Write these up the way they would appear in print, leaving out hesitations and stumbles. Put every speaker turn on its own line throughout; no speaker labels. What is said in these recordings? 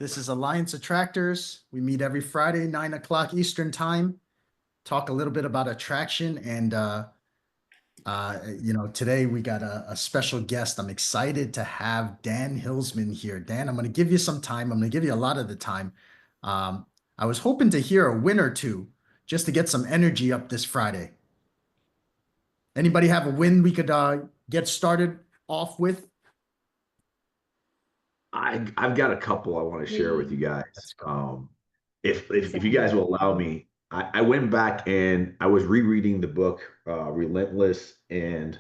This is Alliance Attractors. We meet every Friday, 9 o'clock Eastern Time, talk a little bit about attraction. And, today we got a special guest. I'm excited to have Dan Hilsman here. Dan, I'm going to give you some time. I'm going to give you a lot of the time. I was hoping to hear a win or two just to get some energy up this Friday. Anybody have a win we could get started off with?
I've got a couple I want to share with you guys.
Let's go.
If you guys will allow me, I went back and I was rereading the book Relentless, and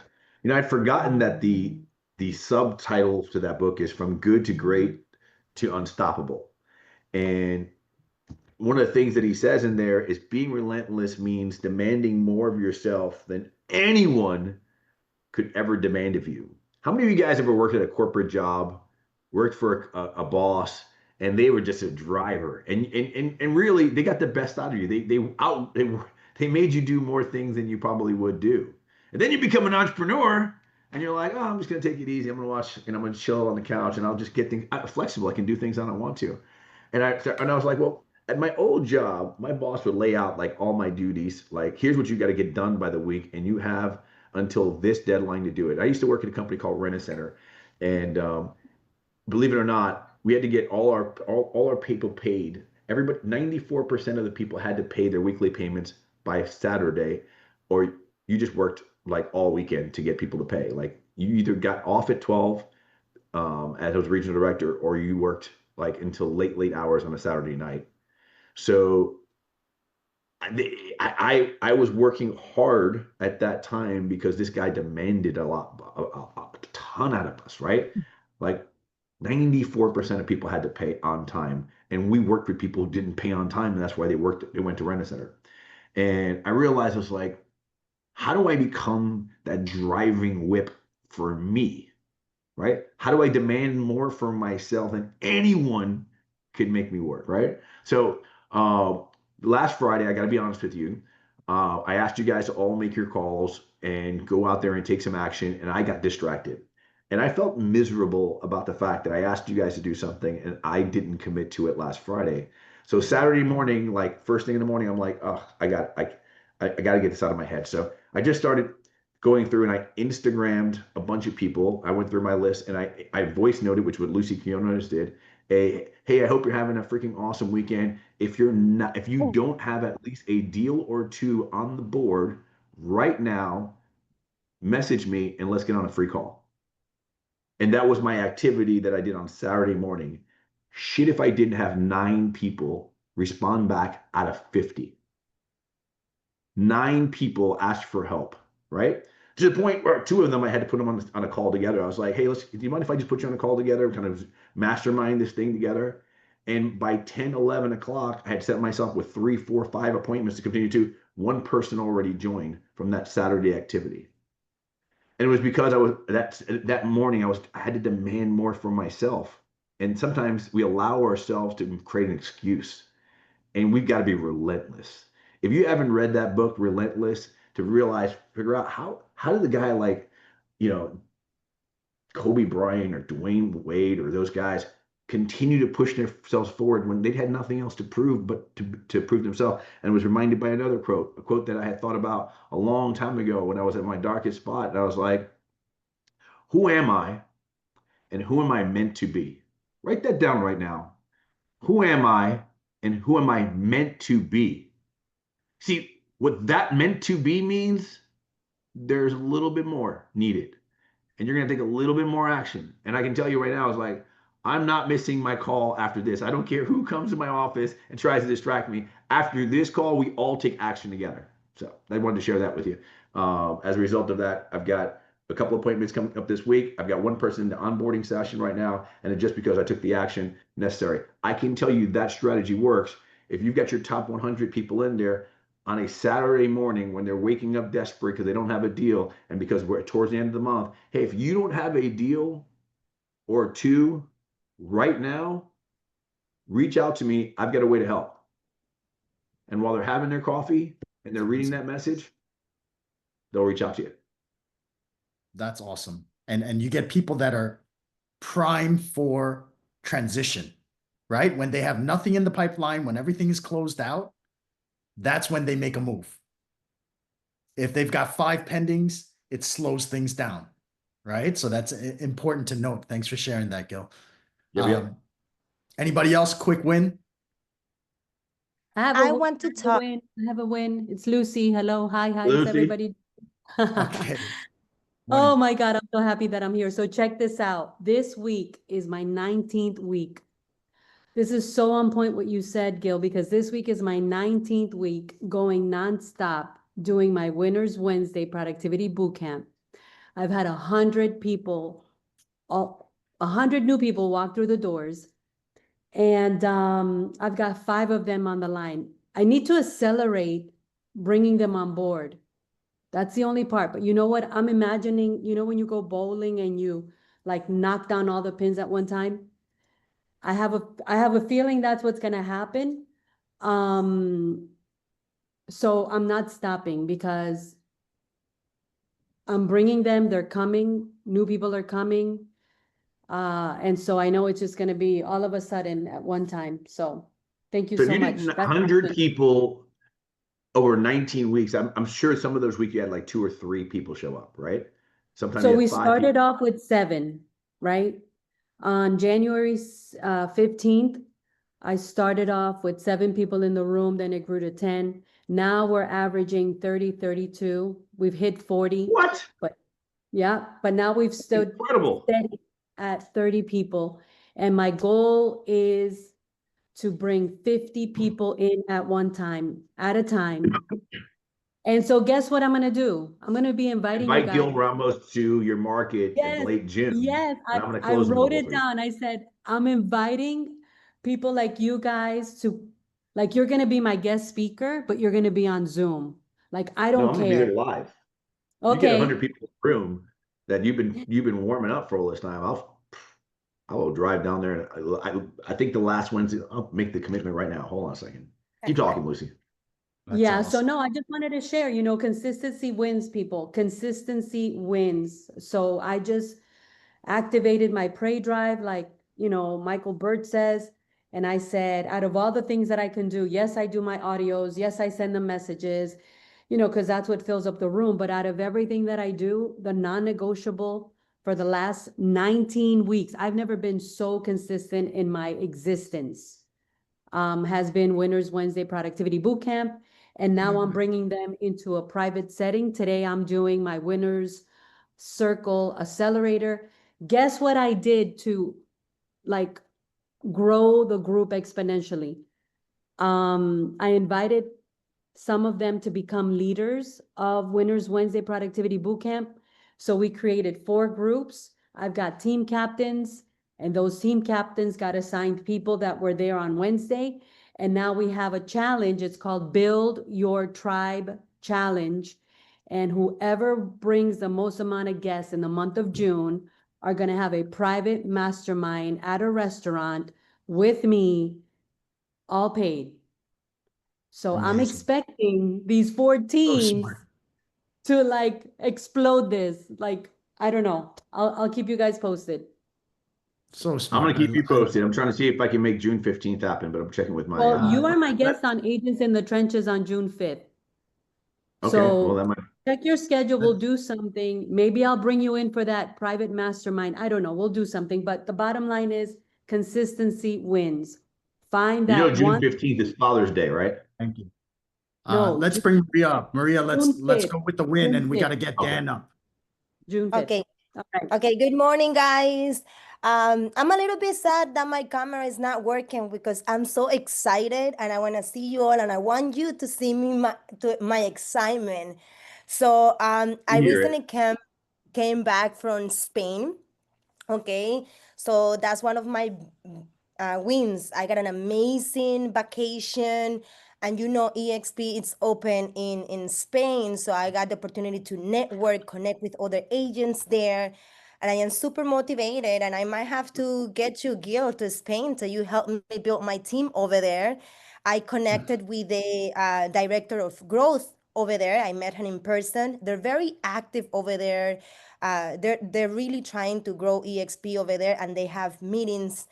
I'd forgotten that the subtitle to that book is From Good to Great to Unstoppable. And one of the things that he says in there is being relentless means demanding more of yourself than anyone could ever demand of you. How many of you guys ever worked at a corporate job, worked for a boss, and they were just a driver, and really they got the best out of you. They made you do more things than you probably would do, and then you become an entrepreneur, and you're like, oh, I'm just gonna take it easy. I'm gonna watch, and I'm gonna chill on the couch, and I'll just get things flexible. I can do things I don't want to, and I was like, well. At my old job, my boss would lay out like all my duties. Like, here's what you got to get done by the week, and you have until this deadline to do it. I used to work at a company called Rent-A-Center, and believe it or not, we had to get all our people paid. Everybody, 94% of the people had to pay their weekly payments by Saturday, or you just worked like all weekend to get people to pay. Like you either got off at 12 as I was regional director, or you worked like until late hours on a Saturday night. So I was working hard at that time because this guy demanded a ton out of us, right? Like 94% of people had to pay on time, and we worked with people who didn't pay on time, and that's why they went to Rent-A-Center. And I realized I was like, how do I become that driving whip for me, right? How do I demand more for myself than anyone could make me work, right? So last Friday, I got to be honest with you, I asked you guys to all make your calls and go out there and take some action, and I got distracted. And I felt miserable about the fact that I asked you guys to do something and I didn't commit to it last Friday. So Saturday morning, like first thing in the morning, I'm like, oh, I got to get this out of my head. So I just started going through and I Instagrammed a bunch of people. I went through my list and I voice noted, which what Lucy Quinones did. Hey, I hope you're having a freaking awesome weekend. If you don't have at least a deal or two on the board right now, message me and let's get on a free call. And that was my activity that I did on Saturday morning. Shit, if I didn't have 9 people respond back out of 50. 9 people asked for help, right? To the point where 2 of them, I had to put them on a call together. I was like, hey, do you mind if I just put you on a call together, kind of mastermind this thing together? And by 10, 11 o'clock, I had set myself with 3, 4, 5 appointments to continue to. One person already joined from that Saturday activity. And it was because that morning I had to demand more for myself. And sometimes we allow ourselves to create an excuse, and we've got to be relentless. If you haven't read that book, Relentless, to figure out how did the guy like, you know, Kobe Bryant or Dwayne Wade or those guys continue to push themselves forward when they had nothing else to prove but to prove themselves. And I was reminded by another quote, a quote that I had thought about a long time ago when I was at my darkest spot. And I was like, who am I and who am I meant to be? Write that down right now. Who am I and who am I meant to be? See, what that meant to be means there's a little bit more needed. And you're going to take a little bit more action. And I can tell you right now, it's like, I'm not missing my call after this. I don't care who comes to my office and tries to distract me. After this call, we all take action together. So I wanted to share that with you. As a result of that, I've got a couple appointments coming up this week. I've got one person in the onboarding session right now, and just because I took the action necessary, I can tell you that strategy works. If you've got your top 100 people in there on a Saturday morning when they're waking up desperate because they don't have a deal, and because we're towards the end of the month, hey, if you don't have a deal or two right now, reach out to me. I've got a way to help. And while they're having their coffee and they're reading that message, they'll reach out to you.
That's awesome. And you get people that are prime for transition, right? When they have nothing in the pipeline, when everything is closed out, that's when they make a move. If they've got 5 pendings, it slows things down, right? So that's important to note. Thanks for sharing that, Gil.
Yep, yep.
Anybody else? Quick win?
I have a
I
win.
want
I
to
have a
talk.
win. I have a win. It's Lucy. Hello. Hi. How's
Lucy.
everybody?
Okay.
Oh my God, I'm so happy that I'm here. So check this out. This week is my 19th week. This is so on point what you said, Gil, because this week is my 19th week going nonstop doing my Winners Wednesday Productivity Bootcamp. I've had 100 people, 100 new people walk through the doors, and I've got 5 of them on the line. I need to accelerate bringing them on board. That's the only part. But you know what? I'm imagining, when you go bowling and you like knock down all the pins at one time. I have a feeling that's what's gonna happen. Um, so I'm not stopping because I'm bringing them, they're coming, new people are coming. And so I know it's just gonna be all of a sudden at one time. So thank you
So if
so
you
much.
did
That's
100 people over 19 weeks, I'm sure some of those weeks you had like 2 or 3 people show up, right? Sometimes
so
you
we
had 5 people.
started off with 7, right? On January 15th, I started off with 7 people in the room, then it grew to 10. Now we're averaging 30, 32. We've hit 40,
What?
but yeah, but now we've stood
Incredible.
steady at 30 people. And my goal is to bring 50 people in at one time, at a time. And so guess what I'm gonna do? I'm gonna be inviting you
Invite
guys.
Gil Ramos to your market in
Yes,
late June,
yes.
and I'm going to
I
close the
wrote
bubble
it
for you.
down. I said, I'm inviting people like you guys to, like, you're gonna be my guest speaker, but you're gonna be on Zoom. Like, I
No,
don't
I'm going to be there
care.
live. You get 100
Okay.
people in the room that you've been warming up for all this time. I will drive down there. I think the last Wednesday. I'll make the commitment right now. Hold on a second. Keep talking, Lucy.
That's
Yeah, so
awesome.
no, I just wanted to share, consistency wins, people. Consistency wins. So I just activated my pray drive, like, Michael Burt says. And I said, out of all the things that I can do, yes, I do my audios. Yes, I send them messages, because that's what fills up the room. But out of everything that I do, the non-negotiable for the last 19 weeks, I've never been so consistent in my existence, has been Winners Wednesday Productivity Bootcamp. And now I'm bringing them into a private setting. Today, I'm doing my Winners Circle Accelerator. Guess what I did to like grow the group exponentially? I invited some of them to become leaders of Winners Wednesday Productivity Bootcamp. So we created 4 groups. I've got team captains, and those team captains got assigned people that were there on Wednesday. And now we have a challenge. It's called Build Your Tribe Challenge. And whoever brings the most amount of guests in the month of June are going to have a private mastermind at a restaurant with me, all paid. So I'm
Amazing.
expecting these 4
So
teams
smart.
to like explode this. Like, I don't know. I'll keep you guys posted.
So
I'm
smart.
going to keep you posted. I'm trying to see if I can make June 15th happen, but I'm checking with my.
Well, you are my
Rep.
guest on Agents in the Trenches on June 5th.
Okay, well that
So
might.
check your schedule. We'll do something. Maybe I'll bring you in for that private mastermind. I don't know. We'll do something. But the bottom line is consistency wins. Find that
June
one.
15th is Father's Day, right?
Thank you.
No,
Let's bring Maria up. Maria, let's
June 5th.
go with the win,
June
and we got to
5th.
get
Okay.
Dan up.
June 5th.
Okay.
All right.
Okay. Good morning, guys. I'm a little bit sad that my camera is not working because I'm so excited and I want to see you all and I want you to see my excitement. So I
Hear it.
recently came back from Spain. Okay, so that's one of my wins. I got an amazing vacation, and eXp it's open in Spain, so I got the opportunity to network, connect with other agents there, and I am super motivated. And I might have to get you, Gil, to Spain so you help me build my team over there. I connected with the director of growth over there. I met him in person. They're very active over there. They're really trying to grow eXp over there, and they have meetings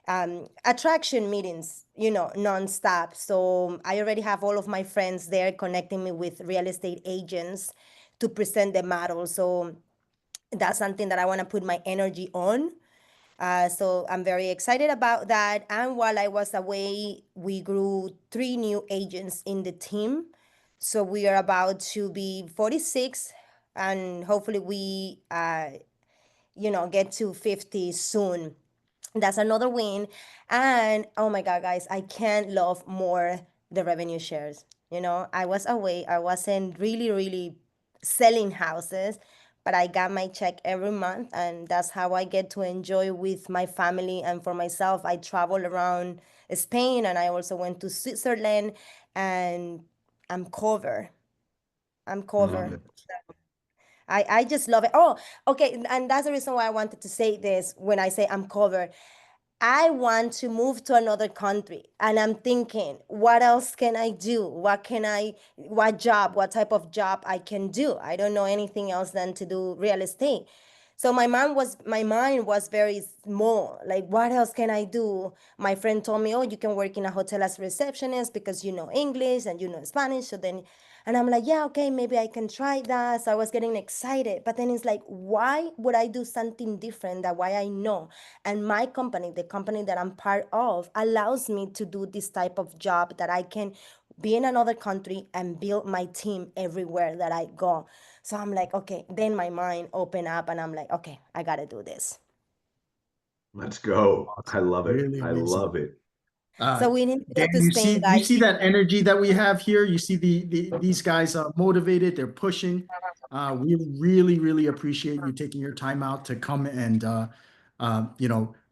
attraction meetings, nonstop. So I already have all of my friends there connecting me with real estate agents to present the model. So that's something that I want to put my energy on. So I'm very excited about that. And while I was away, we grew 3 new agents in the team. So we are about to be 46, and hopefully we, get to 50 soon. That's another win. And oh my God, guys, I can't love more the revenue shares. I was away, I wasn't really, really selling houses, but I got my check every month, and that's how I get to enjoy with my family. And for myself, I travel around Spain, and I also went to Switzerland, and I'm covered. I'm
Love
covered.
it.
I just love it. Oh, okay. And that's the reason why I wanted to say this when I say I'm covered. I want to move to another country, and I'm thinking, what else can I do? What type of job I can do? I don't know anything else than to do real estate. So my mind was very small. Like, what else can I do? My friend told me, oh, you can work in a hotel as a receptionist because you know English and you know Spanish. And I'm like, yeah, okay, maybe I can try that. So I was getting excited. But then it's like, why would I do something different than why I know? And my company, the company that I'm part of, allows me to do this type of job that I can be in another country and build my team everywhere that I go. So I'm like, okay, then my mind opened up and I'm like, okay, I got to do this.
Let's go. I
Awesome.
love it.
Really
I
amazing.
love it.
Uh,
So we need to go
Dan,
to Spain,
you
guys.
see that energy that we have here. You see these guys are motivated. They're pushing. We really, really appreciate you taking your time out to come and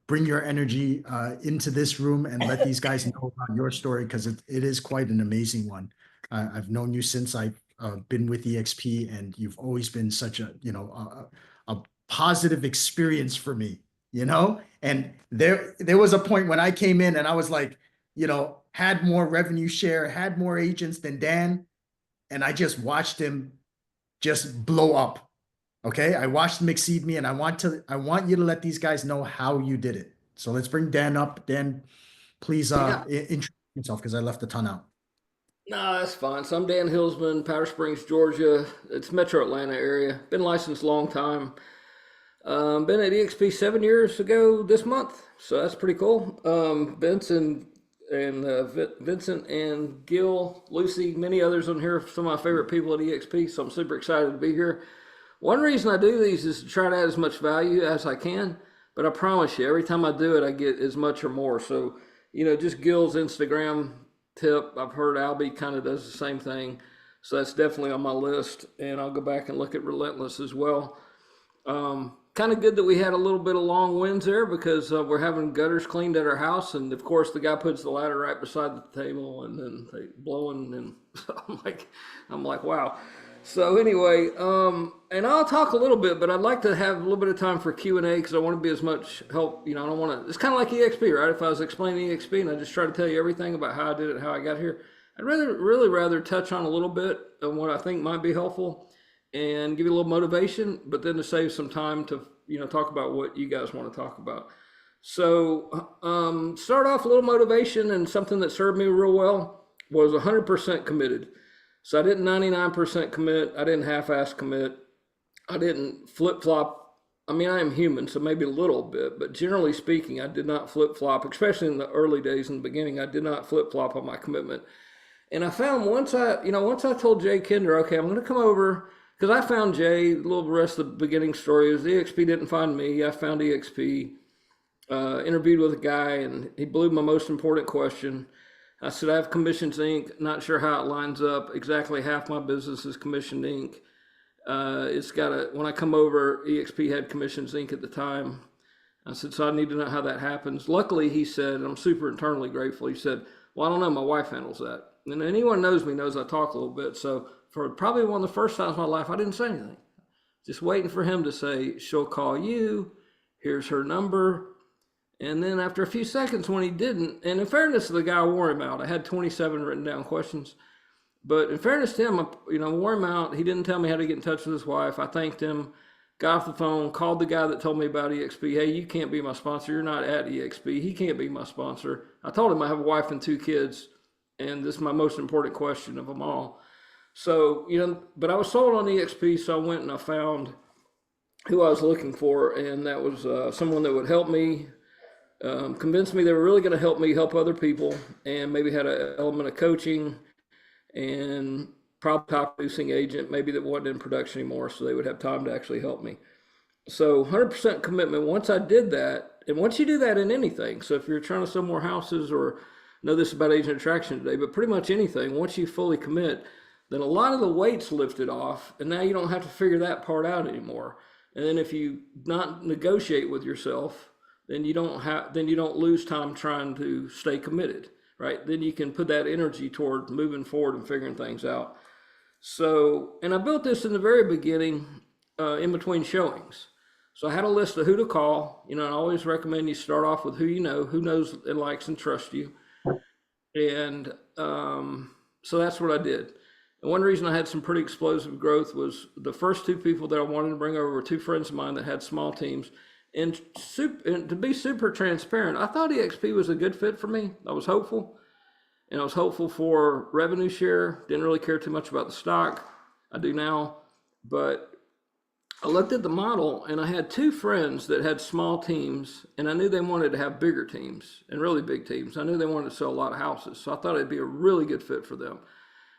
bring your energy into this room and let these guys know about your story, because it is quite an amazing one. I've known you since I've been with eXp, and you've always been such a positive experience for me. And there was a point when I came in and I was like, had more revenue share, had more agents than Dan. And I just watched him just blow up. Okay. I watched him exceed me, and I want you to let these guys know how you did it. So let's bring Dan up. Dan, please
Yeah,
introduce yourself, because I left a ton out.
no, that's fine. So I'm Dan Hilsman, Powder Springs, Georgia. It's Metro Atlanta area. Been licensed a long time. Been at eXp 7 years ago this month, so that's pretty cool. Vincent and Gil, Lucy, many others on here. Some of my favorite people at eXp, so I'm super excited to be here. One reason I do these is to try to add as much value as I can, but I promise you, every time I do it, I get as much or more. So, just Gil's Instagram tip. I've heard Albie kind of does the same thing. So that's definitely on my list. And I'll go back and look at Relentless as well. Kind of good that we had a little bit of long winds there, because we're having gutters cleaned at our house, and of course the guy puts the ladder right beside the table, and then they blowing, and so I'm like, wow. So anyway, and I'll talk a little bit, but I'd like to have a little bit of time for Q&A, because I want to be as much help. I don't want to. It's kind of like eXp, right? If I was explaining eXp and I just try to tell you everything about how I did it, how I got here, I'd really rather touch on a little bit of what I think might be helpful and give you a little motivation, but then to save some time to talk about what you guys want to talk about. So start off a little motivation, and something that served me real well was 100% committed. So I didn't 99% commit. I didn't half-ass commit. I didn't flip-flop. I mean, I am human, so maybe a little bit, but generally speaking, I did not flip-flop, especially in the early days in the beginning. I did not flip-flop on my commitment. And I found once I told Jay Kinder, okay, I'm going to come over, because I found Jay. A little rest of the beginning story is eXp didn't find me. I found eXp, interviewed with a guy, and he blew my most important question. I said, I have Commissions Inc. Not sure how it lines up. Exactly half my business is Commissioned Inc. When I come over, eXp had Commissions Inc. at the time. I said, so I need to know how that happens. Luckily, he said, and I'm super internally grateful, he said, well, I don't know, my wife handles that. And anyone knows me knows I talk a little bit. So for probably one of the first times in my life, I didn't say anything. Just waiting for him to say, she'll call you, here's her number. And then after a few seconds, when he didn't, and in fairness to the guy, I wore him out. I had 27 written down questions. But in fairness to him, I wore him out. He didn't tell me how to get in touch with his wife. I thanked him. got off the phone, called the guy that told me about eXp. Hey, you can't be my sponsor. You're not at eXp. He can't be my sponsor. I told him I have a wife and 2 kids, and this is my most important question of them all. So, but I was sold on eXp, so I went and I found who I was looking for, and that was someone that would help me, convince me they were really going to help me help other people, and maybe had an element of coaching, and probably top producing agent, maybe that wasn't in production anymore, so they would have time to actually help me. So 100% commitment. Once I did that, and once you do that in anything, so if you're trying to sell more houses, or know this about agent attraction today, but pretty much anything, once you fully commit, then a lot of the weight's lifted off, and now you don't have to figure that part out anymore. And then if you not negotiate with yourself, then you don't lose time trying to stay committed, right? Then you can put that energy toward moving forward and figuring things out. So, and I built this in the very beginning, in between showings. So I had a list of who to call. I always recommend you start off with who knows and likes and trusts you. And so that's what I did. And one reason I had some pretty explosive growth was the first 2 people that I wanted to bring over were 2 friends of mine that had small teams. And to be super transparent, I thought eXp was a good fit for me. I was hopeful. And I was hopeful for revenue share. Didn't really care too much about the stock. I do now. But I looked at the model, and I had 2 friends that had small teams, and I knew they wanted to have bigger teams and really big teams. I knew they wanted to sell a lot of houses. So I thought it'd be a really good fit for them.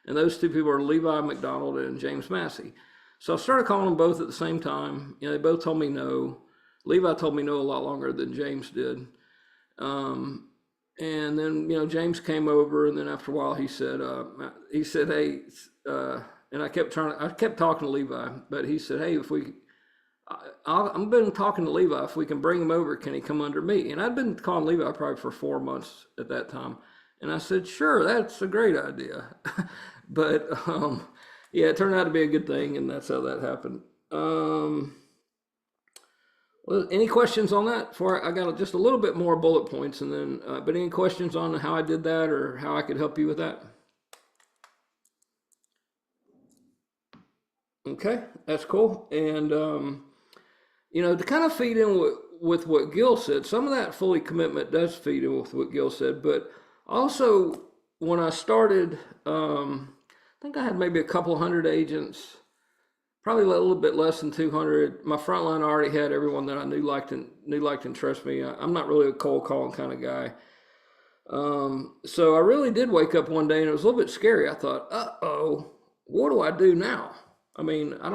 And those 2 people are Levi McDonald and James Massey. So I started calling them both at the same time. They both told me no. Levi told me no a lot longer than James did. And then, James came over, and then after a while he said, hey, and I kept talking to Levi, but he said, hey, I've been talking to Levi, if we can bring him over, can he come under me? And I'd been calling Levi probably for 4 months at that time. And I said, sure, that's a great idea. But, yeah, it turned out to be a good thing, and that's how that happened. Well, any questions on that? I got just a little bit more bullet points, and then, but any questions on how I did that or how I could help you with that? Okay, that's cool. And, to kind of feed in with what Gil said, some of that fully commitment does feed in with what Gil said, but also when I started, I think I had maybe a couple hundred agents, probably a little bit less than 200. My front line already had everyone that I knew, liked, and trust me. I'm not really a cold calling kind of guy. So I really did wake up one day, and it was a little bit scary. I thought, uh-oh, what do I do now? I mean, I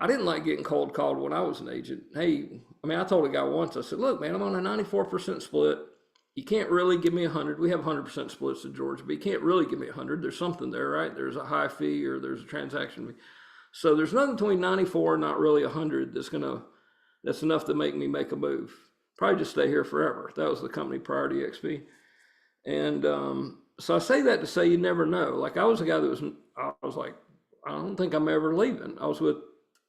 didn't like getting cold called when I was an agent. Hey, I told a guy once, I said, look, man, I'm on a 94% split. You can't really give me 100. We have 100% splits in Georgia, but you can't really give me 100. There's something there, right? There's a high fee or there's a transaction fee. So there's nothing between 94 and not really 100 that's enough to make me make a move. Probably just stay here forever. That was the company prior to eXp. And so I say that to say you never know. Like I was a guy I was like, I don't think I'm ever leaving. I was with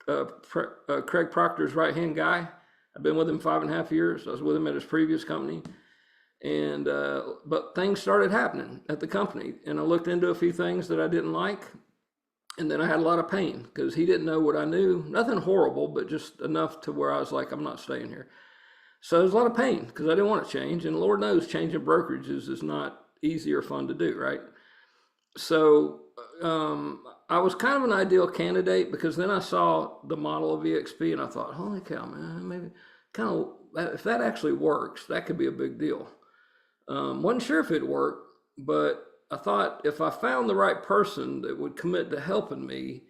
Craig Proctor's right-hand guy. I've been with him 5.5 years. I was with him at his previous company. And, but things started happening at the company. And I looked into a few things that I didn't like. And then I had a lot of pain because he didn't know what I knew. Nothing horrible, but just enough to where I was like, I'm not staying here. So there was a lot of pain because I didn't want to change. And Lord knows changing brokerages is not easy or fun to do, right? So I was kind of an ideal candidate because then I saw the model of eXp and I thought, holy cow, man, maybe kind of, if that actually works, that could be a big deal. Wasn't sure if it'd work, but I thought if I found the right person that would commit to helping me,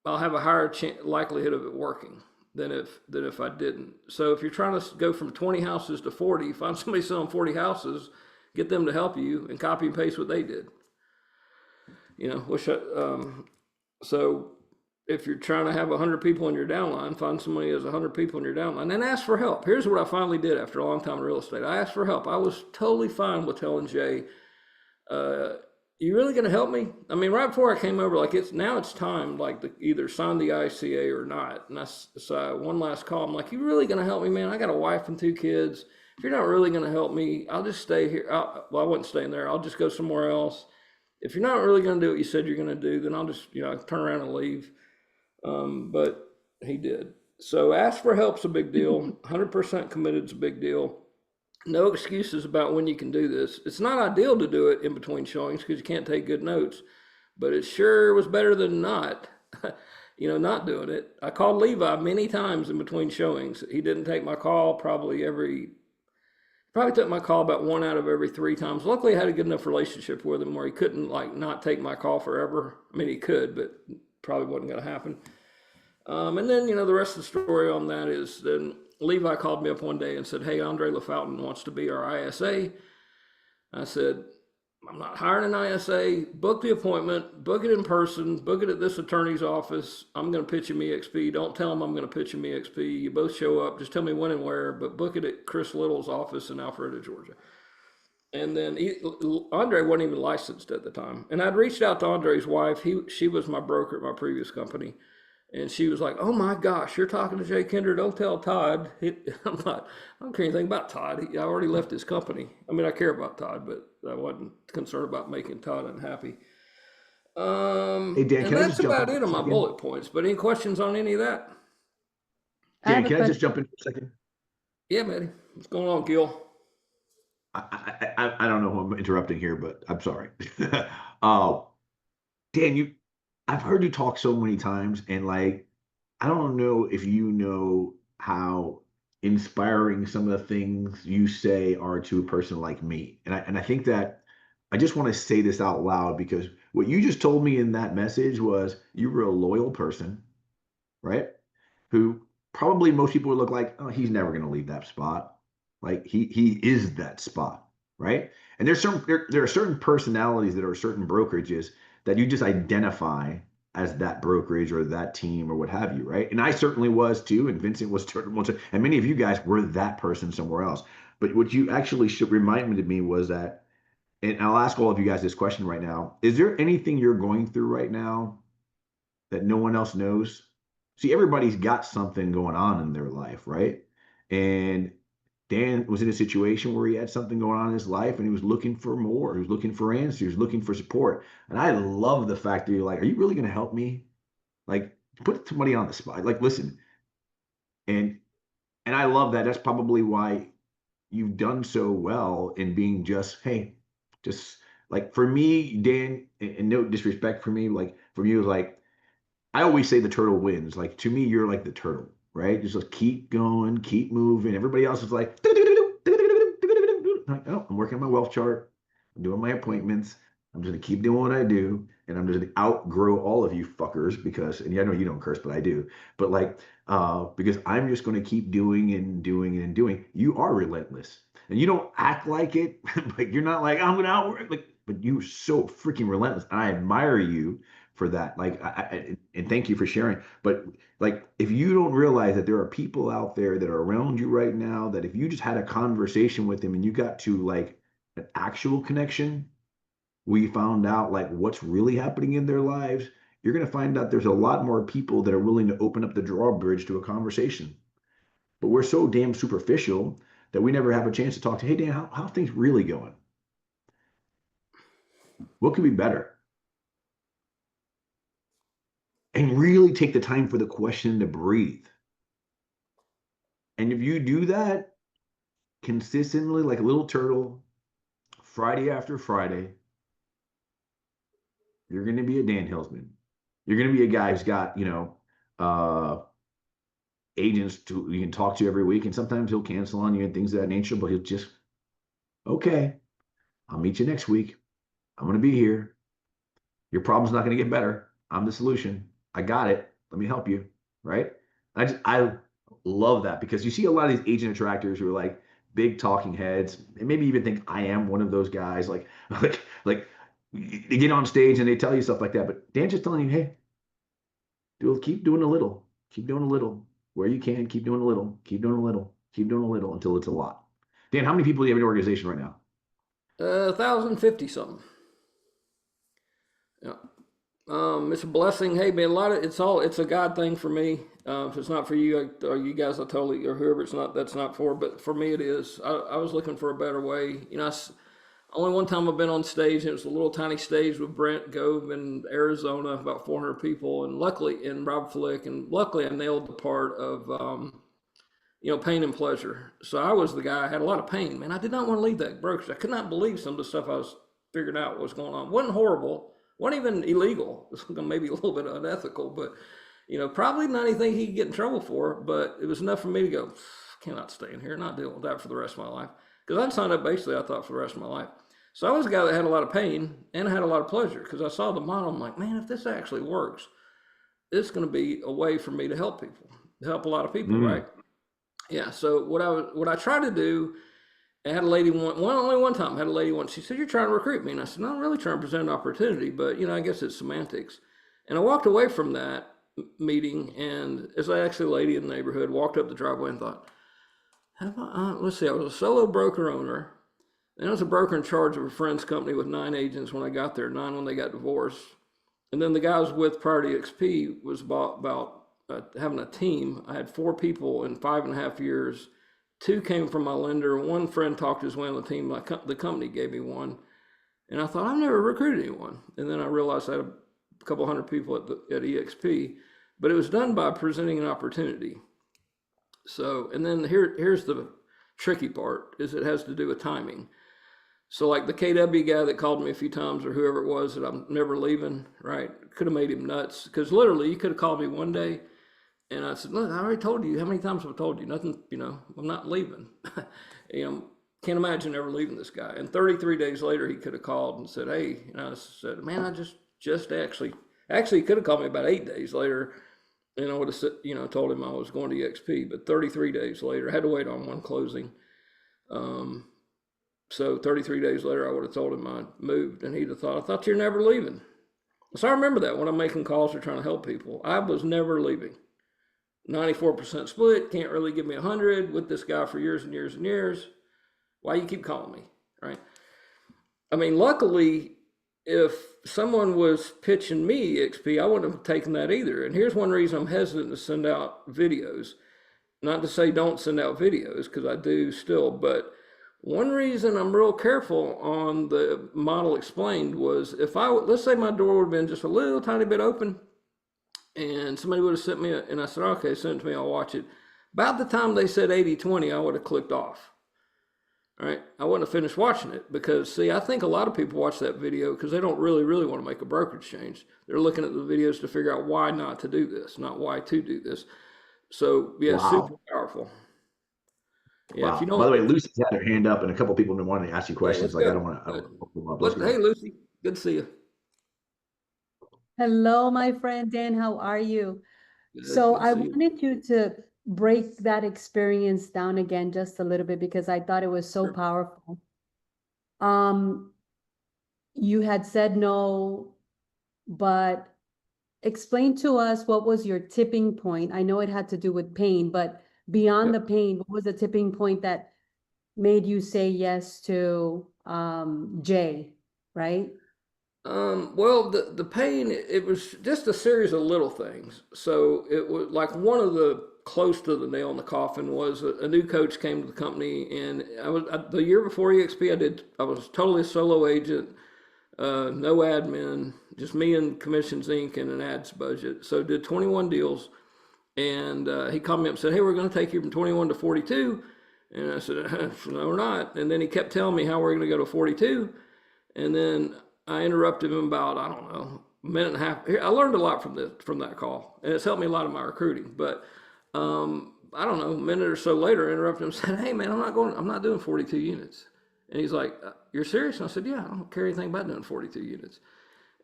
I'll have a higher likelihood of it working than if I didn't. So if you're trying to go from 20 houses to 40, find somebody selling 40 houses, get them to help you and copy and paste what they did. So if you're trying to have 100 people in your downline, find somebody who has 100 people in your downline and ask for help. Here's what I finally did after a long time in real estate. I asked for help. I was totally fine with telling Jay, you really going to help me? I mean, right before I came over, like it's time, like to either sign the ICA or not. And so one last call. I'm like, you really going to help me, man? I got a wife and 2 kids. If you're not really going to help me, I'll just stay here. I wasn't staying there. I'll just go somewhere else. If you're not really going to do what you said you're going to do, then I'll just, turn around and leave. But He did. So ask for help's a big deal. 100% committed is a big deal. No excuses about when you can do this. It's not ideal to do it in between showings because you can't take good notes, but it sure was better than not, not doing it. I called Levi many times in between showings. He didn't take my call probably took my call about 1 out of every 3 times. Luckily, I had a good enough relationship with him where he couldn't like not take my call forever. I mean, he could, but probably wasn't going to happen. And then, the rest of the story on that is then Levi called me up one day and said, "Hey, Andre LaFountain wants to be our ISA." I said, "I'm not hiring an ISA. Book the appointment, book it in person, book it at this attorney's office. I'm going to pitch him eXp. Don't tell him I'm going to pitch him eXp. You both show up. Just tell me when and where, but book it at Chris Little's office in Alpharetta, Georgia." And then Andre wasn't even licensed at the time. And I'd reached out to Andre's wife. She was my broker at my previous company. And she was like, "Oh my gosh, you're talking to Jay Kinder. Don't tell Todd." I don't care anything about Todd. I already left his company. I mean, I care about Todd, but I wasn't concerned about making Todd unhappy.
Hey, Dan,
And
can I
that's
just jump in
about
for
it
a
on my
second?
bullet points. But any questions on any of that?
Dan, can I just jump in for a second?
Yeah, Maddie. What's going on, Gil?
I don't know who I'm interrupting here, but I'm sorry. uh, Dan, I've heard you talk so many times, and like, I don't know if you know how inspiring some of the things you say are to a person like me. And I think that I just want to say this out loud because what you just told me in that message was you were a loyal person, right? Who probably most people would look like, oh, he's never going to leave that spot. Like he is that spot, right? And there are certain personalities that are certain brokerages that you just identify as that brokerage or that team or what have you, right? And I certainly was too, and Vincent was, and many of you guys were that person somewhere else. But what you actually should remind me to me was that, and I'll ask all of you guys this question right now: is there anything you're going through right now that no one else knows? See, everybody's got something going on in their life, right? And Dan was in a situation where he had something going on in his life and he was looking for more. He was looking for answers, looking for support. And I love the fact that you're like, are you really going to help me? Like, put somebody on the spot. Like, listen. And I love that. That's probably why you've done so well in being just, hey, just like for me, Dan, and no disrespect for me, like for you, like I always say the turtle wins. Like to me, you're like the turtle, right? Just like keep going, keep moving. Everybody else is like, like, oh, I'm working on my wealth chart. I'm doing my appointments. I'm just gonna keep doing what I do, and I'm just gonna outgrow all of you fuckers because, and I know you don't curse, but I do. But like, because I'm just gonna keep doing and doing and doing. You are relentless, and you don't act like it, but you're not like I'm gonna outwork. Like, but you're so freaking relentless, and I admire you for that. Like, and thank you for sharing. But like, if you don't realize that there are people out there that are around you right now, that if you just had a conversation with them and you got to like an actual connection, we found out like what's really happening in their lives, you're going to find out there's a lot more people that are willing to open up the drawbridge to a conversation. But we're so damn superficial that we never have a chance to talk to, hey, Dan, how things really going? What could be better? And really take the time for the question to breathe. And if you do that consistently, like a little turtle, Friday after Friday, you're going to be a Dan Hilsman. You're going to be a guy who's got, agents you can talk to every week. And sometimes he'll cancel on you and things of that nature, but he'll just, okay, I'll meet you next week. I'm going to be here. Your problem's not going to get better. I'm the solution. I got it. Let me help you. Right. I love that because you see a lot of these agent attractors who are like big talking heads and maybe even think I am one of those guys like they get on stage and they tell you stuff like that. But Dan's just telling you, hey, keep doing a little, keep doing a little where you can, keep doing a little, keep doing a little, keep doing a little until it's a lot. Dan, how many people do you have in your organization right now?
1,050 something. Yeah. It's a blessing. Hey, man, it's a God thing for me. If it's not for you or you guys, or whoever that's not for, but for me it is. I was looking for a better way. Only one time I've been on stage, and it was a little tiny stage with Brent Gove in Arizona, about 400 people, and luckily, in Rob Flick, and luckily I nailed the part of, pain and pleasure. So I was the guy, I had a lot of pain, man. I did not want to leave that brokerage. I could not believe some of the stuff I was figuring out what was going on. It wasn't horrible, wasn't even illegal. It was maybe a little bit unethical, but, probably not anything he could get in trouble for, but it was enough for me to go, cannot stay in here, not dealing with that for the rest of my life. Because I'd signed up basically, I thought, for the rest of my life. So I was a guy that had a lot of pain and I had a lot of pleasure because I saw the model. I'm like, man, if this actually works, it's going to be a way for me to help people, to help a lot of people, right? Yeah. So what I tried to do, I had a lady only one time, I had a lady once, she said, you're trying to recruit me. And I said, no, I'm really trying to present an opportunity, but I guess it's semantics. And I walked away from that meeting, and as I actually, a lady in the neighborhood walked up the driveway and thought, let's see, I was a solo broker owner. And I was a broker in charge of a friend's company with 9 agents when I got there, 9 when they got divorced. And then the guy I was with prior to eXp was about having a team. I had 4 people in 5.5 years. 2 came from my lender. 1 friend talked his way on the team. The company gave me 1. And I thought, I've never recruited anyone. And then I realized I had a couple hundred people at eXp. But it was done by presenting an opportunity. So, and then here's the tricky part, is it has to do with timing. So like the KW guy that called me a few times, or whoever it was that I'm never leaving, right? Could have made him nuts, because literally you could have called me one day and I said, look, I already told you, how many times have I told you? Nothing, I'm not leaving. Can't imagine ever leaving this guy. And 33 days later, he could have called and said, hey, and I said, man, I just actually he could have called me about 8 days later, and I would have said, told him I was going to eXp. But 33 days later, I had to wait on one closing. So 33 days later, I would have told him I moved, and he'd have thought, I thought you're never leaving. So I remember that when I'm making calls or trying to help people, I was never leaving. 94% split, can't really give me 100 with this guy for years and years and years. Why you keep calling me, right? I mean, luckily, if someone was pitching me eXp, I wouldn't have taken that either. And here's one reason I'm hesitant to send out videos. Not to say don't send out videos, because I do still, but one reason I'm real careful on the model explained was, if let's say my door would have been just a little tiny bit open and somebody would have sent me and I said, okay, send it to me, I'll watch it. About the time they said 80-20, I would have clicked off. All right. I wouldn't have finished watching it, because see, I think a lot of people watch that video because they don't really, really want to make a brokerage change. They're looking at the videos to figure out why not to do this, not why to do this. So yeah,
Wow.
super powerful. Yeah,
Wow.
if you don't.
By the way, Lucy's had her hand up, and a couple people have been wanting to ask you questions.
let's
I
go.
don't want to open them up. Let's go.
Hey, Lucy, good to see you.
Hello, my friend Dan, how are you?
Good,
So
good to
I
see you.
wanted you to break that experience down again just a little bit, because I thought it was so
Sure.
powerful. You had said no, but explain to us, what was your tipping point? I know it had to do with pain, but beyond
Yep.
the pain, what was the tipping point that made you say yes to Jay, right?
Well, the pain, it was just a series of little things. So it was like, one of the close to the nail in the coffin was a new coach came to the company, and the year before eXp, I was totally a solo agent, no admin, just me and Commissions Inc. and an ads budget. So did 21 deals, and he called me up and said, hey, we're going to take you from 21 to 42. And I said, no, we're not. And then he kept telling me how we're going to go to 42. And then I interrupted him about, I don't know, a minute and a half. I learned a lot from that call, and it's helped me a lot in my recruiting. But I don't know, a minute or so later, I interrupted him and said, hey man, I'm not doing 42 units. And he's like, you're serious? And I said, yeah, I don't care anything about doing 42 units.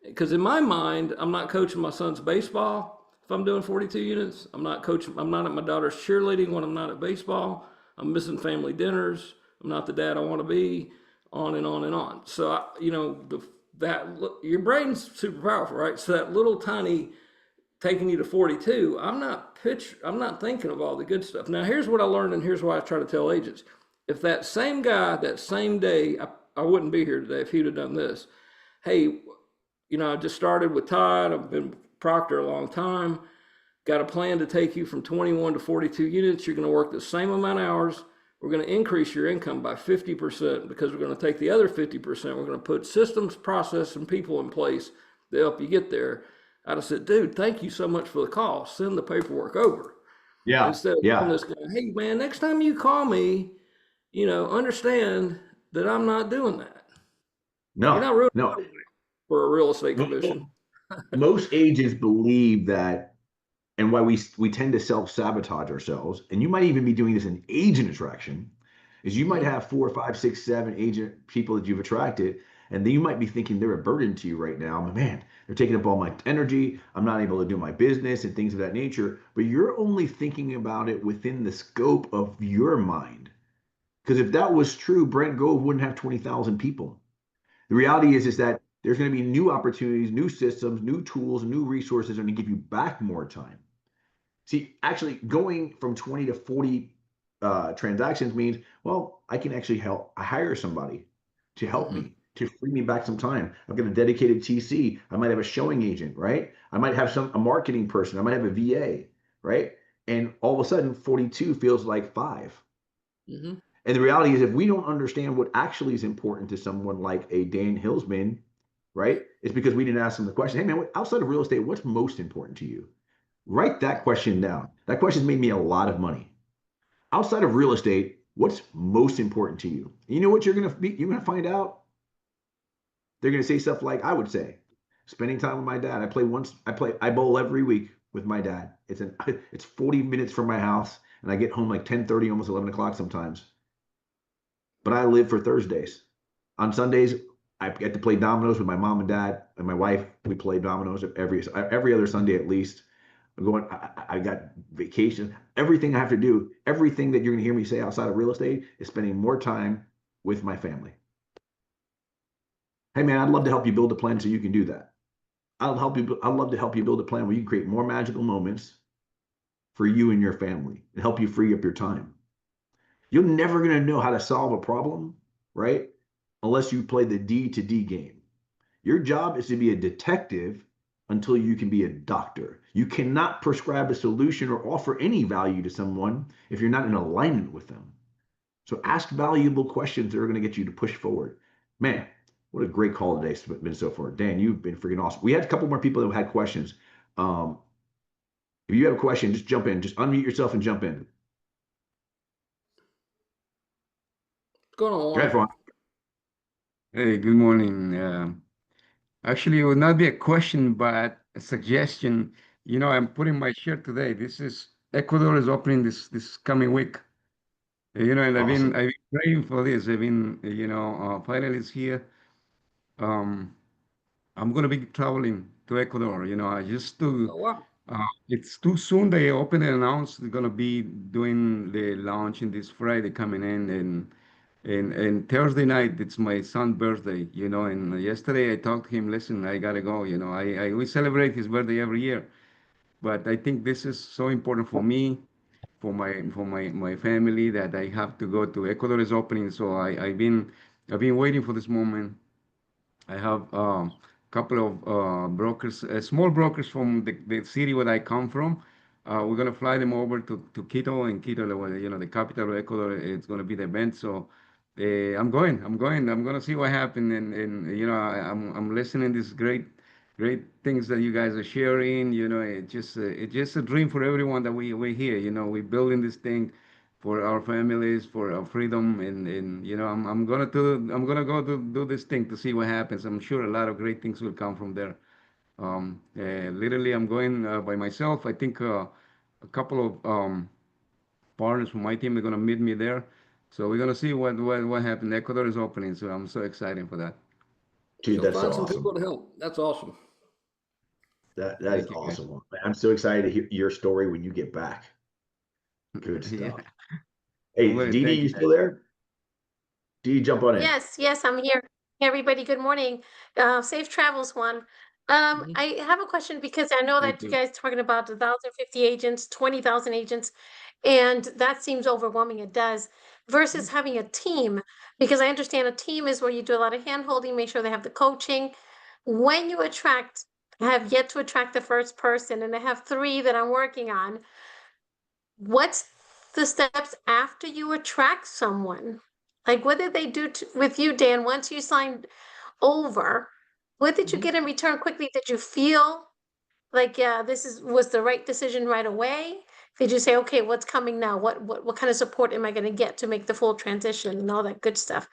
Because in my mind, I'm not coaching my son's baseball if I'm doing 42 units. I'm not at my daughter's cheerleading when I'm not at baseball. I'm missing family dinners. I'm not the dad I want to be, on and on and on. So, your brain's super powerful, right? So that little tiny taking you to 42, I'm not thinking of all the good stuff. Now, here's what I learned, and here's why I try to tell agents. If that same guy, that same day, I wouldn't be here today if he'd have done this. Hey, I just started with Todd. I've been Proctor a long time. Got a plan to take you from 21 to 42 units. You're going to work the same amount of hours we're going to increase your income by 50% because we're going to take the other 50%. We're going to put systems, process, and people in place to help you get there. I'd have said, dude, thank you so much for the call. Send the paperwork over.
Yeah.
Instead of telling
Yeah.
this guy, hey, man, next time you call me, understand that I'm not doing that. You're
No,
not really
no.
for a real estate
Mo-
commission.
mo- Most agents believe that, and why we tend to self-sabotage ourselves, and you might even be doing this in agent attraction, is you might have 4, 5, 6, 7 agent people that you've attracted, and then you might be thinking they're a burden to you right now. Man, they're taking up all my energy. I'm not able to do my business and things of that nature. But you're only thinking about it within the scope of your mind. Because if that was true, Brent Grove wouldn't have 20,000 people. The reality is that there's going to be new opportunities, new systems, new tools, new resources are going to give you back more time. See, actually going from 20 to 40 transactions means, well, I can actually I hire somebody to help me, to free me back some time. I've got a dedicated TC. I might have a showing agent, right? I might have a marketing person. I might have a VA, right? And all of a sudden, 42 feels like 5.
Mm-hmm.
And the reality is, if we don't understand what actually is important to someone like a Dan Hilsman, right? It's because we didn't ask them the question, hey man, outside of real estate, what's most important to you? Write that question down. That question made me a lot of money. Outside of real estate, what's most important to you? And you know what you're gonna find out? They're gonna say stuff like I would say, spending time with my dad. I bowl every week with my dad. It's 40 minutes from my house, and I get home like 10:30, almost 11 o'clock sometimes. But I live for Thursdays. On Sundays, I get to play dominoes with my mom and dad and my wife. We play dominoes every other Sunday at least. I got vacation. Everything I have to do, everything that you're going to hear me say outside of real estate is spending more time with my family. Hey man, I'd love to help you build a plan so you can do that. I'd love to help you build a plan where you can create more magical moments for you and your family and help you free up your time. You're never going to know how to solve a problem, right? Unless you play the D to D game. Your job is to be a detective until you can be a doctor. You cannot prescribe a solution or offer any value to someone if you're not in alignment with them. So ask valuable questions that are going to get you to push forward. Man, what a great call today it's been so far. Dan, you've been freaking awesome. We had a couple more people that had questions. If you have a question, just jump in. Just unmute yourself and jump in.
What's going on,
Go ahead,
Warren?
Fawn.
Hey, good morning. Actually, it would not be a question, but a suggestion. I'm putting my shirt today. This is Ecuador is opening this coming week. And
Awesome.
I've been praying for this. I've been, finally it's here. Um, I'm gonna be traveling to Ecuador. I just to
Oh, wow.
it's too soon. They open and announced they're gonna be doing the launching this Friday coming in, and Thursday night it's my son's birthday. And yesterday I talked to him. Listen, I gotta go. We celebrate his birthday every year, but I think this is so important for me, for my family that I have to go to. Ecuador is opening, so I've been waiting for this moment. I have a couple of brokers, small brokers from the city where I come from. We're gonna fly them over to Quito, and Quito, the capital of Ecuador. It's gonna be the event. So I'm going. I'm gonna see what happens, and I'm listening to these great things that you guys are sharing. It's just a dream for everyone that we here. We're building this thing for our families, for our freedom, and I'm gonna go do this thing to see what happens. I'm sure a lot of great things will come from there. Literally, I'm going by myself. I think a couple of partners from my team are gonna meet me there. So we're gonna see what happens. Ecuador is opening, so I'm so excited for that.
Dude,
You'll
that's
find
so
some
awesome.
people to help. That's awesome.
That is
Thank you, guys.
awesome. I'm so excited to hear your story when you get back. Good
Yeah,
stuff.
don't
Hey,
worry.
Dee Dee,
Thank
you
you,
still
guys.
there? Dee Dee, jump on in.
Yes, I'm here. Hey, everybody, good morning. Safe travels, one.
Mhm.
I have a question because I know
Thank
that you
you.
guys talking about 1,050 agents, 20,000 agents, and that seems overwhelming. It does, versus having a team, because I understand a team is where you do a lot of hand holding, make sure they have the coaching. When you attract, I have yet to attract the first person, and I have three that I'm working on. What's the steps after you attract someone? Like, what did they do with you, Dan, once you signed over? What did you
Mhm.
get in return quickly? Did you feel like, yeah, was the right decision right away? Did you say, okay, what's coming now? What kind of support am I going to get to make the full transition and all that good stuff?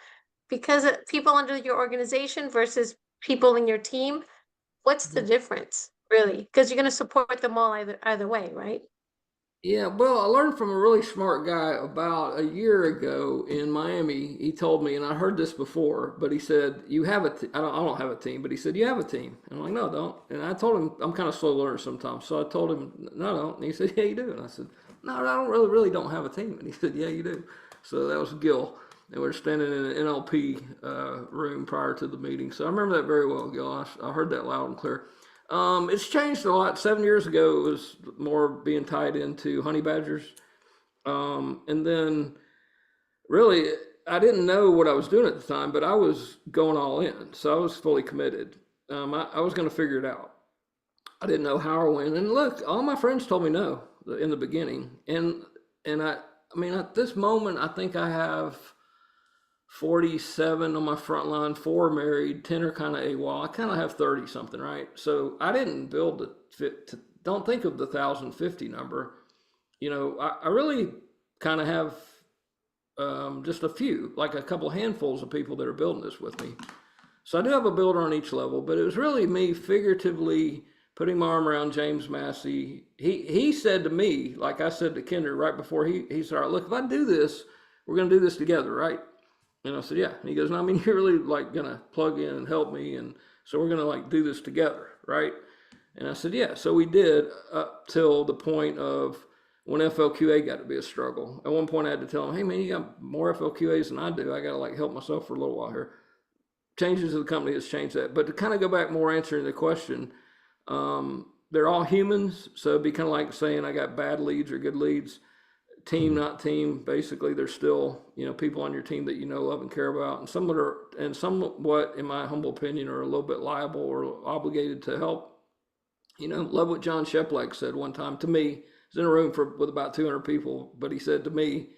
Because people under your organization versus people in your team, what's the
Mhm.
difference, really? Because you're going to support them all either way, right?
Yeah, well, I learned from a really smart guy about a year ago in Miami. He told me, and I heard this before, but he said, "You have I don't have a team," but he said, "You have a team." And I'm like, "No, I don't." And I told him, I'm kind of slow learner sometimes, so I told him, "No, I don't." And he said, "Yeah, you do." And I said, "No, I don't really don't have a team." And he said, "Yeah, you do." So that was Gil, and we were standing in an NLP room prior to the meeting. So I remember that very well, Gil. I heard that loud and clear. It's changed a lot. 7 years ago, it was more being tied into honey badgers. And then really, I didn't know what I was doing at the time, but I was going all in. So I was fully committed. I was going to figure it out. I didn't know how or when. And look, all my friends told me no in the beginning. I mean, at this moment, I think I have 47 on my front line, 4 married, 10 are kind of AWOL. I kind of have 30 something, right? So I didn't build the fit. Don't think of the 1,050 number. I really kind of have just a few, like a couple handfuls of people that are building this with me. So I do have a builder on each level, but it was really me figuratively putting my arm around James Massey. He said to me, like I said to Kendra right before he said, "All right, look, if I do this, we're going to do this together, right?" And I said, "Yeah." And he goes, "No, I mean, you're really like gonna plug in and help me, and so we're gonna like do this together, right?" And I said, "Yeah." So we did up till the point of when FLQA got to be a struggle. At one point, I had to tell him, "Hey, man, you got more FLQAs than I do. I got to like help myself for a little while here." Changes of the company has changed that. But to kind of go back more answering the question, they're all humans, so it'd be kind of like saying I got bad leads or good leads. Team, not team. Basically, there's still people on your team that you know, love, and care about, and some that are, and somewhat, in my humble opinion, are a little bit liable or obligated to help. Love what John Sheplak said one time to me. He was in a room with about 200 people, but he said to me,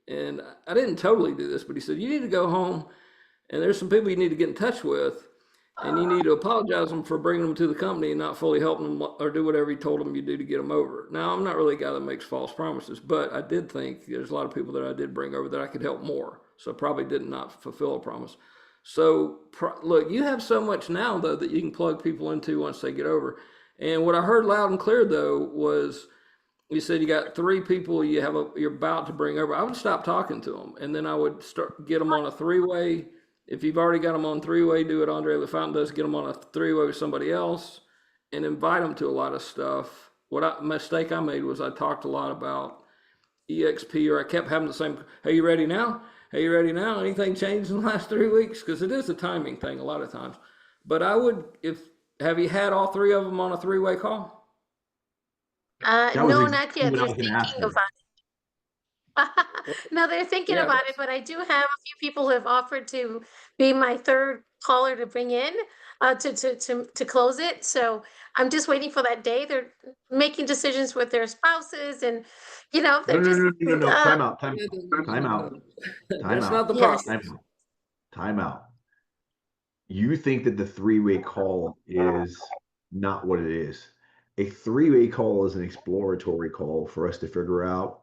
and I didn't totally do this, but he said, "You need to go home, and there's some people you need to get in touch with, and you need to apologize them for bringing them to the company and not fully helping them or do whatever you told them you do to get them over." Now, I'm not really a guy that makes false promises, but I did think there's a lot of people that I did bring over that I could help more. So I probably did not fulfill a promise. So look, you have so much now though that you can plug people into once they get over. And what I heard loud and clear though was you said you got 3 people you're about to bring over. I would stop talking to them, and then I would get them on a 3-way. If you've already got them on 3-way, do what Andre LaFountain does: get them on a 3-way with somebody else, and invite them to a lot of stuff. Mistake I made was I talked a lot about eXp, or I kept having the same. Hey, you ready now? Hey, you ready now? Anything changed in the last 3 weeks? Because it is a timing thing a lot of times. But I would, if have you had all 3 of them on a 3-way call?
That was
No,
exactly
not yet.
what I
They're
was going to ask
thinking
you.
about No, they're thinking
Yeah,
about it, but I do have a few people who have offered to be my third caller to bring in to close it. So I'm just waiting for that day. They're making decisions with their spouses, and
No,
they're
no,
just
no, no, no, no. Time out. Time
yeah,
out. Time out. Time
that's not
out.
the
yes.
Time
process.
out. Time out. You think that the 3-way call is not what it is. A 3-way call is an exploratory call for us to figure out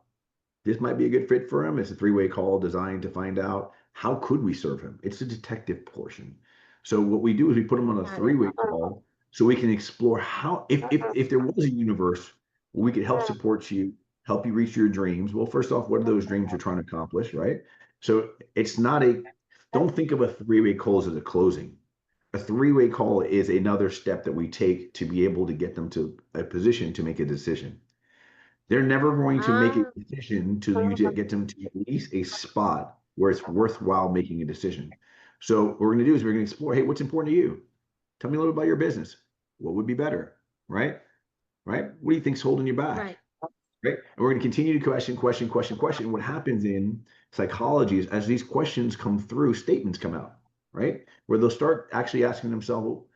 this might be a good fit for him. It's a 3-way call designed to find out how could we serve him. It's a detective portion. So what we do is we put him on a
Got it.
3-way call so we can explore how if there was a universe where we could help support you, help you reach your dreams. Well, first off, what are those dreams you're trying to accomplish, right? So it's not don't think of a 3-way call as a closing. A 3-way call is another step that we take to be able to get them to a position to make a decision. They're never going to make a
Ah,
decision until you get them to at least a spot where it's worthwhile making a decision. So what we're going to do is we're going to explore, hey, what's important to you? Tell me a little about your business. What would be better? Right? Right? What do you think's holding you back?
right.
Right? And we're going to continue to question. What happens in psychology is as these questions come through, statements come out, right? Where they'll start actually asking themselves, well,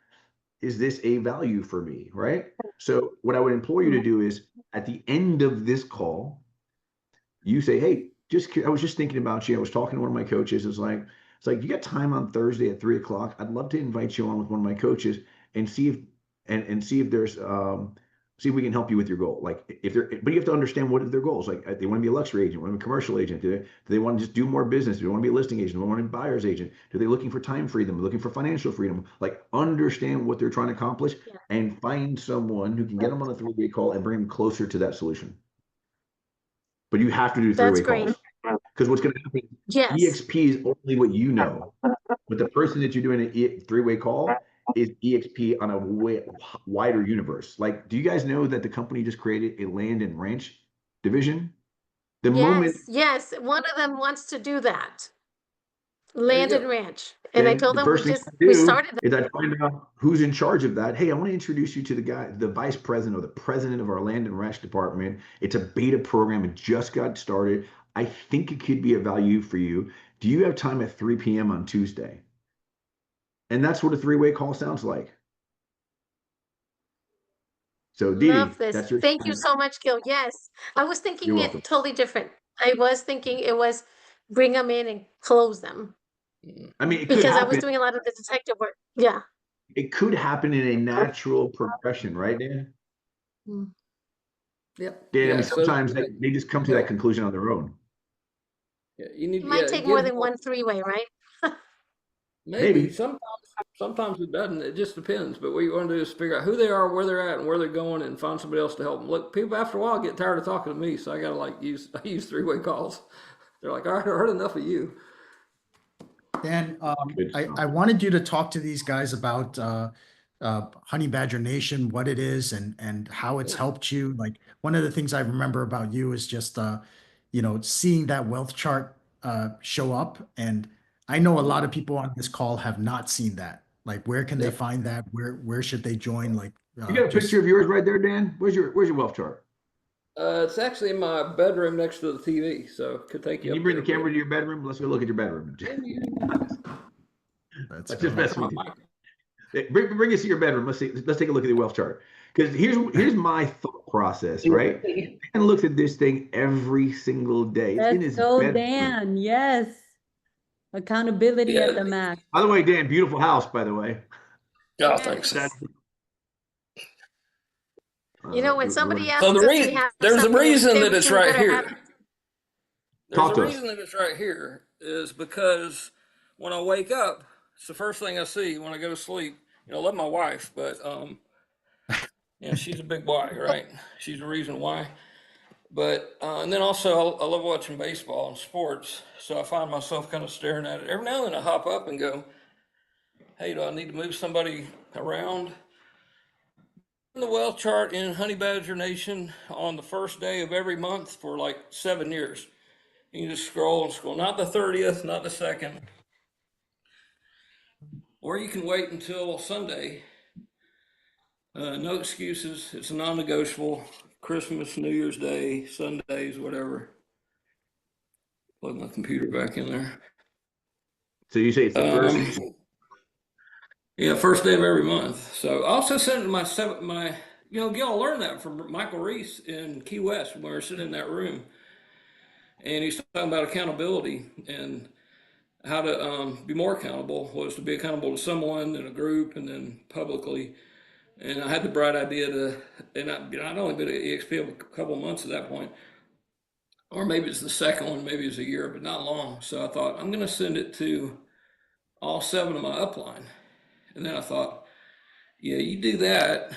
is this a value for me? Right? So what I would implore you to do is at the end of this call, you say, hey, I was just thinking about you. I was talking to one of my coaches. It's like, you got time on Thursday at 3 o'clock? I'd love to invite you on with one of my coaches and see if see if there's see if we can help you with your goal. Like if they're, but you have to understand what are their goals. Like they want to be a luxury agent, want to be a commercial agent. Do they want to just do more business? Do they want to be a listing agent? Do they want to be a buyer's agent? Do they looking for time freedom? Looking for financial freedom? Like understand what they're trying to accomplish
Yeah.
and find someone who can get them on a 3-way call and bring them closer to that solution. But you have to do
That's
3-way
great.
calls because what's going to happen,
Yes.
EXP is only what you know, but the person that you're doing a 3-way call is EXP on a wider universe. Like, do you guys know that the company just created a land and ranch division? The moment
Yes, one of them wants to do that.
There you
Land and
go.
ranch. And I
then
told
the
them
first thing I
we
do
started that.
is I find out who's in charge of that. Hey, I want to introduce you to the vice president or the president of our land and ranch department. It's a beta program. It just got started. I think it could be of value for you. Do you have time at 3 p.m. on Tuesday? And that's what a 3-way call sounds like. So
Love
Didi,
this.
that's your
Thank you so much, Gil. Yes. I was
You're
thinking
welcome.
it totally different. I was thinking it was bring them in and close them
I mean, it could
because I was
happen.
doing a lot of the detective work. Yeah.
It could happen in a natural progression, right, Dan?
Mm.
Yep.
Dan, I mean,
Yeah. So
sometimes they just come to that conclusion on their own.
yeah, you need
It might take more
give
than one three-way, right?
maybe
Maybe.
sometimes it doesn't. It just depends. But what you want to do is figure out who they are, where they're at, and where they're going, and find somebody else to help them. Look, people after a while get tired of talking to me, so I gotta I use 3-way calls. They're like, all right, I heard enough of you.
Dan,
Good stuff.
I wanted you to talk to these guys about Honey Badger Nation, what it is and how it's helped you. Like one of the things I remember about you is just seeing that wealth chart show up. And I know a lot of people on this call have not seen that. Like where can they
Yep.
find that? Where should they join? Like
You got a
just
picture of yours right there, Dan? Where's your wealth chart?
It's actually in my bedroom next to the TV, so could take
Can
you
you
up
bring
there.
the camera to your bedroom? Let's go look at your bedroom.
that's
Let's just
funny.
mess with you. Bring us to your bedroom. Let's see. Let's take a look at the wealth chart. Because here's my thought process, right? Dan looks at this thing every single day. It's in
Let's
his
go,
bedroom.
Dan. Yes. Accountability at the max.
By the way, Dan, beautiful house, by the way.
Oh,
Yes.
thanks.
You know, when
we're
somebody
gonna-
asks
So
us, we have
there's a
something, we
reason
say
that
we
it's
can
right
better have
here.
it.
There's
Talk
a
to us.
reason that it's right here is because when I wake up, it's the first thing I see when I go to sleep. I love my wife, but she's a big boy, right? She's the reason why. But and then also I love watching baseball and sports, so I find myself kind of staring at it. Every now and then I hop up and go, "Hey, do I need to move somebody around?" The wealth chart in Honey Badger Nation on the first day of every month for like 7 years. You can just scroll and scroll, not the 30th, not the 2nd. Or you can wait until Sunday. No excuses. It's a non-negotiable. Christmas, New Year's Day, Sundays, whatever. Plug my computer back in there.
So you say it's the first.
Yeah, first day of every month. So I also sent it to my Gil learned that from Michael Reese in Key West when we were sitting in that room. And he's talking about accountability and how to be more accountable was to be accountable to someone in a group and then publicly. And I had the bright idea and I'd only been at eXp a couple of months at that point, or maybe it's the second one, maybe it's a year, but not long. So I thought I'm going to send it to all 7 of my upline. And then I thought, yeah, you do that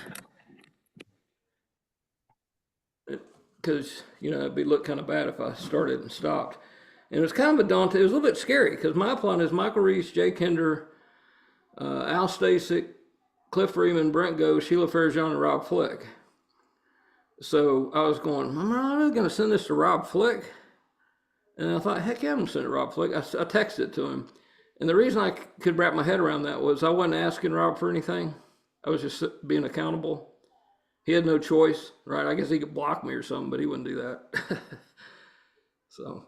because, it'd look kind of bad if I started and stopped. And it was kind of a daunting, it was a little bit scary because my upline is Michael Reese, Jay Kinder, Al Stasic, Cliff Freeman, Brent Go, Sheila Fairjohn, and Rob Flick. So I was going, am I really going to send this to Rob Flick? And I thought, heck yeah, I'm going to send it to Rob Flick. I texted it to him. And the reason I could wrap my head around that was I wasn't asking Rob for anything. I was just being accountable. He had no choice, right? I guess he could block me or something, but he wouldn't do that. So.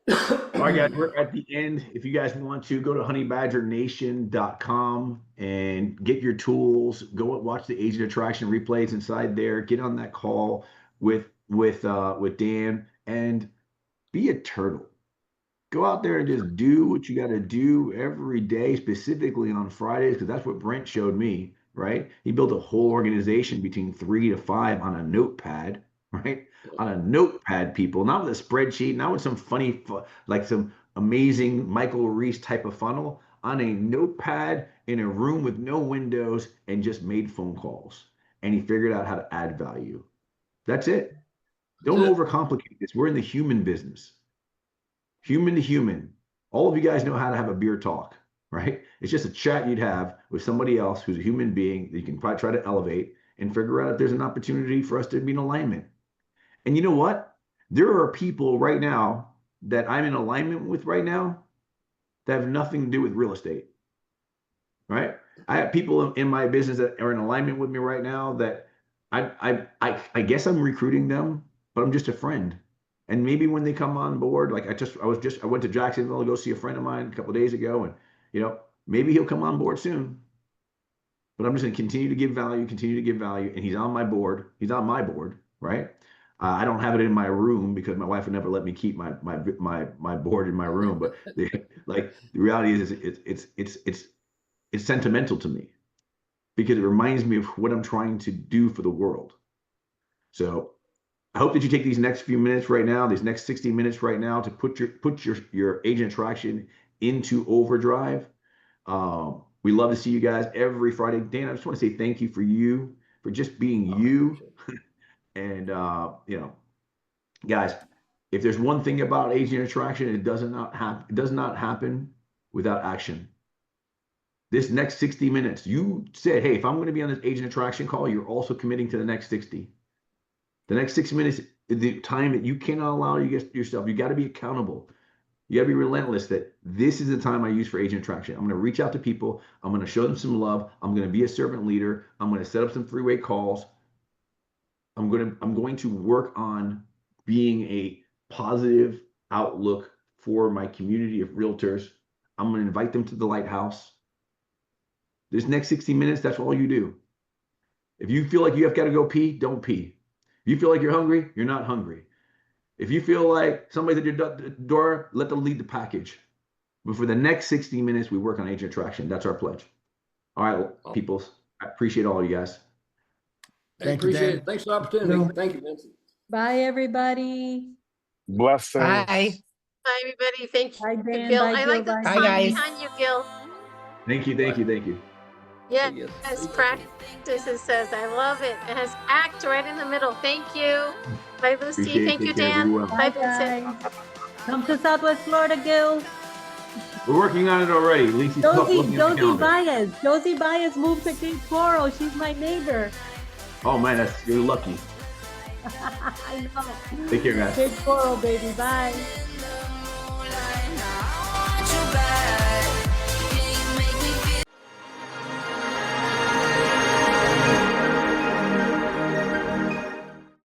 All right, guys, we're at the end. If you guys want to go to honeybadgernation.com and get your tools, go watch the agent attraction replays inside there, get on that call with with Dan, and be a turtle. Go out there and just do what you got to do every day, specifically on Fridays, because that's what Brent showed me, right? He built a whole organization between 3 to 5 on a notepad, right? On a notepad, people, not with a spreadsheet, not with some funny, like some amazing Michael Reese type of funnel, on a notepad in a room with no windows, and just made phone calls. And he figured out how to add value. That's it. Don't
That's it.
overcomplicate this. We're in the human business, human to human. All of you guys know how to have a beer talk, right? It's just a chat you'd have with somebody else who's a human being that you can probably try to elevate and figure out if there's an opportunity for us to be in alignment. And you know what? There are people right now that I'm in alignment with right now that have nothing to do with real estate, right? I have people in my business that are in alignment with me right now that I guess I'm recruiting them, but I'm just a friend. And maybe when they come on board, like I went to Jacksonville to go see a friend of mine a couple of days ago, and maybe he'll come on board soon. But I'm just going to continue to give value, and he's on my board. He's on my board, right? I don't have it in my room because my wife would never let me keep my board in my room. But the reality is it's sentimental to me because it reminds me of what I'm trying to do for the world. So I hope that you take these next few minutes right now, these next 60 minutes right now, to put your agent attraction into overdrive. We love to see you guys every Friday. Dan, I just want to say thank you for just being you. And guys, if there's one thing about agent attraction, it does not happen without action. This next 60 minutes, you said, hey, if I'm going to be on this agent attraction call, you're also committing to the next 60. The next 6 minutes is the time that you cannot allow yourself. You got to be accountable. You got to be relentless that this is the time I use for agent attraction. I'm going to reach out to people. I'm going to show them some love. I'm going to be a servant leader. I'm going to set up some three-way calls. I'm going to work on being a positive outlook for my community of realtors. I'm going to invite them to the lighthouse. This next 60 minutes, that's all you do. If you feel like you have got to go pee, don't pee. If you feel like you're hungry, you're not hungry. If you feel like somebody's at your door, let them lead the package. But for the next 60 minutes, we work on agent attraction. That's our pledge. All right, peoples. I appreciate all you guys.
I appreciate it. Thanks for the opportunity. Thank you, Vincent.
Bye, everybody.
Blessings.
Bye, everybody. Thank
Bye,
you,
Dan.
Gil.
Bye,
I
Gil.
like the
Bye,
sign
Dan.
behind you, Gil.
Thank you.
Yes,
Yes.
practice, it says. I love it. It has act right in the middle. Thank you. Bye, Lucy.
Appreciate it.
Thank you,
Take care,
Dan.
everyone.
Bye,
Bye,
Vincent.
guys. Come to Southwest Florida, Gil.
We're working on it already. Lacey's looking at the calendar.
Josie Baez moved to Cape Coral. She's my neighbor.
Oh man, you're lucky.
I know.
Take care, guys.
Cape Coral, baby. Bye.